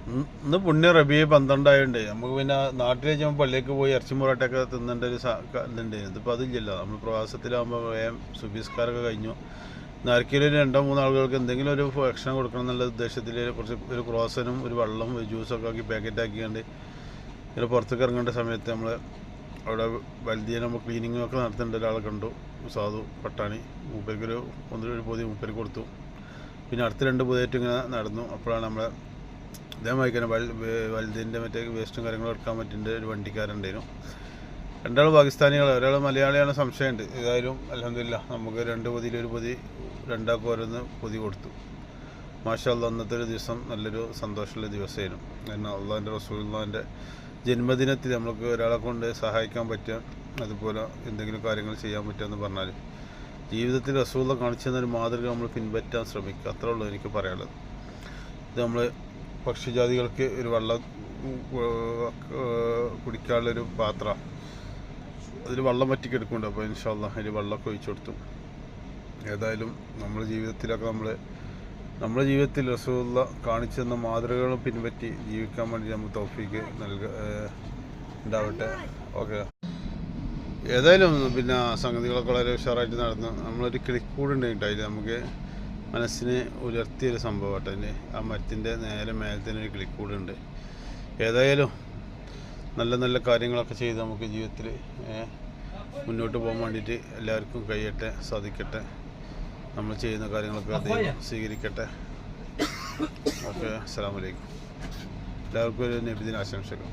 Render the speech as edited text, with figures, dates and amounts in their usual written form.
ഇന്ന് പുണ്യ റബി 12 ആയതുകൊണ്ട് നമുക്ക് പിന്നെ നാട്ടിൽ വെച്ചാൽ പള്ളിയൊക്കെ പോയി ഇറച്ചി മുറാട്ടൊക്കെ തിന്നേണ്ട ഒരു ഇതുണ്ട്. ഇതിപ്പോൾ അതില്ലല്ലോ. നമ്മൾ പ്രവാസത്തിലാകുമ്പോൾ വേഗം സുബീസ്കാരൊക്കെ കഴിഞ്ഞു. ആർക്കെങ്കിലും 2-3 ആളുകൾക്ക് എന്തെങ്കിലും ഒരു ഭക്ഷണം കൊടുക്കണം എന്നുള്ള ഉദ്ദേശത്തിൽ കുറച്ച് ഒരു ക്രോസനും ഒരു വെള്ളം ഒരു ജ്യൂസൊക്കെ ആക്കി പാക്കറ്റ് ആക്കിയാണ്ട് ഇങ്ങനെ പുറത്തേക്ക് ഇറങ്ങേണ്ട സമയത്ത് നമ്മൾ അവിടെ വലുതിയെ നമ്മൾ ക്ലീനിങ്ങും ഒക്കെ നടത്തേണ്ട ഒരാളെ കണ്ടു. സാധു പട്ടാണി മൂപ്പർക്കൊരു ഒരു പൊതി മൂപ്പർക്ക് കൊടുത്തു. പിന്നെ അടുത്ത 2 പൊതിയായിട്ട് ഇങ്ങനെ നടന്നു. അപ്പോഴാണ് നമ്മളെ ഇതേമായി തന്നെ വലുതിൻ്റെ മറ്റേ വേസ്റ്റും കാര്യങ്ങളും എടുക്കാൻ പറ്റുന്ന ഒരു വണ്ടിക്കാരുണ്ടായിരുന്നു. 2 ആൾ പാകിസ്ഥാനികൾ, ഒരാൾ മലയാളിയാണ് സംശയമുണ്ട്. ഏതായാലും അൽഹംദുലില്ലാ നമുക്ക് 2 പൊതിയിൽ ഒരു പൊതി 2 ആൾക്ക് ഓരോന്ന് പൊതി കൊടുത്തു. മാഷാ അല്ലാഹ് അന്നത്തെ ഒരു ദിവസം നല്ലൊരു സന്തോഷമുള്ള ദിവസമായിരുന്നു. കാരണം അള്ളാഹിൻ്റെ റസൂലുള്ളാഹിൻ്റെ ജന്മദിനത്തിൽ നമുക്ക് ഒരാളെ കൊണ്ട് സഹായിക്കാൻ പറ്റുക, അതുപോലെ എന്തെങ്കിലും കാര്യങ്ങൾ ചെയ്യാൻ പറ്റുമെന്ന് പറഞ്ഞാൽ ജീവിതത്തിൽ റസൂലുള്ള കാണിച്ചു തന്നൊരു മാതൃക നമ്മൾ പിൻപറ്റാൻ ശ്രമിക്കുക. അത്രേ ഉള്ളൂ എനിക്ക് പറയാനുള്ളത്. ഇത് നമ്മൾ പക്ഷിജാതികൾക്ക് ഒരു വെള്ളം കുടിക്കാനുള്ളൊരു പാത്രം, അതിൽ വെള്ളം വറ്റിക്കെടുക്കുന്നുണ്ട്. അപ്പോൾ ഇൻഷാ അല്ലാഹ് അതിൽ വെള്ളമൊക്കെ ഒഴിച്ചു കൊടുത്തു. ഏതായാലും നമ്മുടെ ജീവിതത്തിൽ റസൂലുള്ള കാണിച്ചു തന്ന മാതൃകകളും പിൻപറ്റി ജീവിക്കാൻ വേണ്ടി നമുക്ക് തൗഫീക്ക് ഉണ്ടാവട്ടെ. ഓക്കെ, ഏതായാലും പിന്നെ സംഗതികളൊക്കെ വളരെ ഉഷാറായിട്ട് നടന്നു. നമ്മളൊരു കിളിക്കൂടുണ്ടായിട്ട് അതിൽ നമുക്ക് മനസ്സിനെ ഉയർത്തിയൊരു സംഭവമായിട്ട് അതിൻ്റെ ആ മരത്തിൻ്റെ നേരെ മേലത്തേന് ഒരു കിളിക്കൂടുണ്ട്. ഏതായാലും നല്ല നല്ല കാര്യങ്ങളൊക്കെ ചെയ്ത് നമുക്ക് ജീവിതത്തിൽ മുന്നോട്ട് പോകാൻ വേണ്ടിയിട്ട് എല്ലാവർക്കും കഴിയട്ടെ, സാധിക്കട്ടെ. നമ്മൾ ചെയ്യുന്ന കാര്യങ്ങളൊക്കെ അദ്ദേഹം സ്വീകരിക്കട്ടെ. ഓക്കെ, അസ്സലാമു അലൈക്കും. എല്ലാവർക്കും ഒരു നബിദിന ആശംസകൾ.